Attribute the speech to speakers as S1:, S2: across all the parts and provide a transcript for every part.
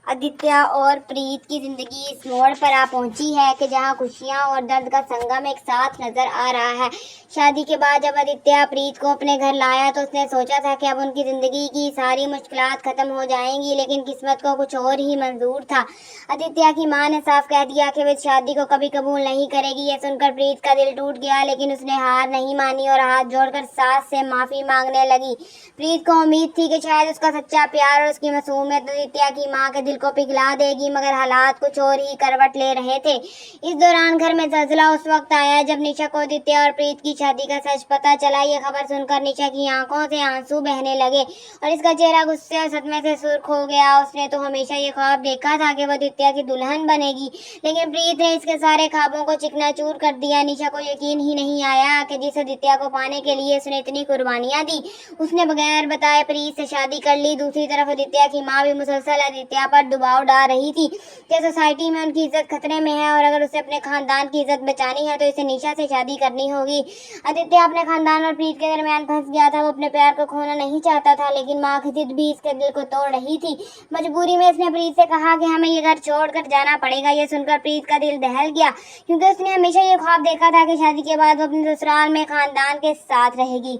S1: आदित्य और प्रीत की जिंदगी इस मोड़ पर आ पहुंची है कि जहां खुशियां और दर्द का संगम एक साथ नजर आ रहा है। शादी के बाद जब आदित्य प्रीत को अपने घर लाया तो उसने सोचा था कि अब उनकी जिंदगी की सारी मुश्किलात खत्म हो जाएंगी, लेकिन किस्मत को कुछ और ही मंजूर था। आदित्य की मां ने साफ कह दिया कि वह इस शादी को कभी कबूल नहीं करेगी। यह सुनकर प्रीत का दिल टूट गया, लेकिन उसने हार नहीं मानी और हाथ जोड़कर सास से माफी मांगने लगी। प्रीत को उम्मीद थी कि शायद उसका सच्चा प्यार और उसकी मासूमियत आदित्य की मां के दिल को पिघला देगी, मगर हालात कुछ और ही करवट ले रहे थे। इस दौरान घर में जलजला उस वक्त आया जब निशा को आदित्य और प्रीत की शादी का सच पता चला। ये खबर सुनकर निशा की आंखों से आंसू बहने लगे और इसका चेहरा गुस्से और सदमे से सुर्ख हो गया। उसने तो हमेशा ये ख्वाब देखा था कि वो आदित्य की दुल्हन बनेगी, लेकिन प्रीत ने इसके सारे ख्वाबों को चिकनाचूर कर दिया। निशा को यकीन ही नहीं आया कि जिस आदित्य को पाने के लिए उसने इतनी कुर्बानियां दी, उसने बगैर बताए प्रीत से शादी कर ली। दूसरी तरफ आदित्य की मां भी मुसलसल आदित्य पर दबाव डाल रही थी कि सोसाइटी में उनकी इज्जत खतरे में है और अगर उसे अपने खानदान की इज्जत बचानी है तो इसे निशा से शादी करनी होगी। आदित्य अपने खानदान और प्रीत के दरमियान फंस गया था। वो अपने प्यार को खोना नहीं चाहता था, लेकिन मां की जिद भी इसके दिल को तोड़ रही थी। मजबूरी में इसने प्रीत से कहा कि हमें ये घर छोड़कर जाना पड़ेगा। ये सुनकर प्रीत का दिल दहल गया, क्योंकि उसने हमेशा ये ख्वाब देखा था कि शादी के बाद वो अपने ससुराल में खानदान के साथ रहेगी।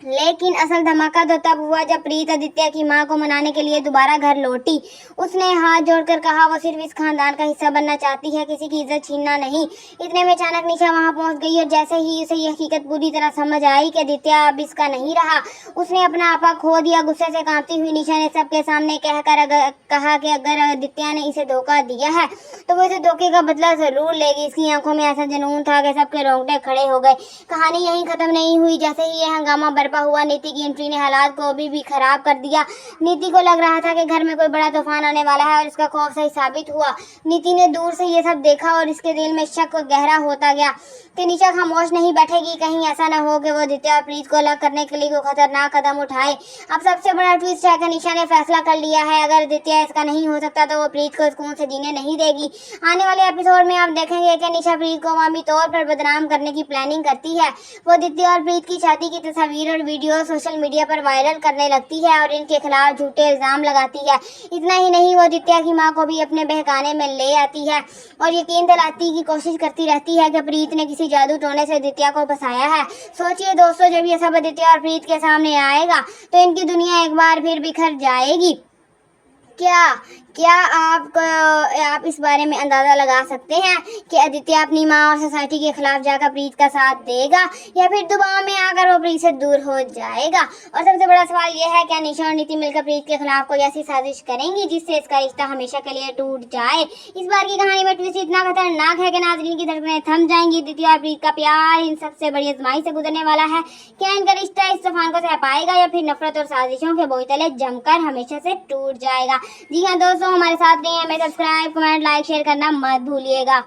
S1: लेकिन असल धमाका तो तब हुआ जब प्रीत आदित्य की मां को मनाने के लिए दोबारा घर लौटी। उसने हाथ जोड़कर कहा वो सिर्फ इस खानदान का हिस्सा बनना चाहती है, किसी की इज्जत छीनना नहीं। इतने में अचानक निशा वहां पहुंच गई और जैसे ही उसे ये हकीकत पूरी तरह समझ आई कि आदित्य अब इसका नहीं रहा, उसने अपना आपा खो दिया। गुस्से से कांपती हुई निशा ने सबके सामने कहा कि अगर आदित्य ने इसे धोखा दिया है तो वो इसे धोखे का बदला जरूर लेगी। इसकी आंखों में ऐसा जुनून था कि सबके रोंगटे खड़े हो गए। कहानी यहीं खत्म नहीं हुई। जैसे ही यह हंगामा हुआ, नीति की एंट्री ने हालात को अभी भी खराब कर दिया। नीति को लग रहा था कि घर में कोई बड़ा तूफान आने वाला है और इसका खौफ सही साबित हुआ। नीति ने दूर से ये सब देखा और इसके दिल में शक गहरा होता गया कि निशा खामोश नहीं बैठेगी। कहीं ऐसा न हो कि वो आदित्य और प्रीत को अलग करने के लिए कोई खतरनाक कदम उठाए। अब सबसे बड़ा ट्विस्ट है कि निशा ने फैसला कर लिया है, अगर आदित्य इसका नहीं हो सकता तो वो प्रीत को सुकून से जीने नहीं देगी। आने वाले एपिसोड में आप देखेंगे कि निशा प्रीत को अवामी तौर पर बदनाम करने की प्लानिंग करती है। वो आदित्य और प्रीत की शादी की तस्वीर और वीडियो सोशल मीडिया पर वायरल करने लगती है और इनके खिलाफ झूठे इल्जाम लगाती है। इतना ही नहीं, वो आदित्य की मां को भी अपने बहकाने में ले आती है और यकीन दिलाती की कोशिश करती रहती है कि प्रीत ने किसी जादू टोने से आदित्य को फंसाया है। सोचिए दोस्तों, जब ये सब आदित्य और प्रीत के सामने आएगा तो इनकी दुनिया एक बार फिर बिखर जाएगी। क्या क्या आप इस बारे में अंदाजा लगा सकते हैं कि आदित्य अपनी मां और सोसाइटी के खिलाफ जाकर प्रीत का साथ देगा या फिर दबाव में आकर वो प्रीत से दूर हो जाएगा? और सबसे बड़ा सवाल यह है, क्या निशा और नीति मिलकर प्रीत के खिलाफ कोई ऐसी साजिश करेंगी जिससे इसका रिश्ता हमेशा के लिए टूट जाए? इस बार की कहानी में ट्विस्ट इतना खतरनाक है कि नाज़रीन की धड़कनें थम जाएंगी। आदित्य और प्रीत का प्यार इन सबसे बड़ी आजमाइश से गुजरने वाला है। क्या इनका रिश्ता इस तूफान को सह पाएगा या फिर नफरत और साजिशों के बोझ तले जमकर हमेशा से टूट जाएगा? जी हाँ दोस्तों, हमारे साथ रहिए। हमें सब्सक्राइब, कमेंट, लाइक, शेयर करना मत भूलिएगा।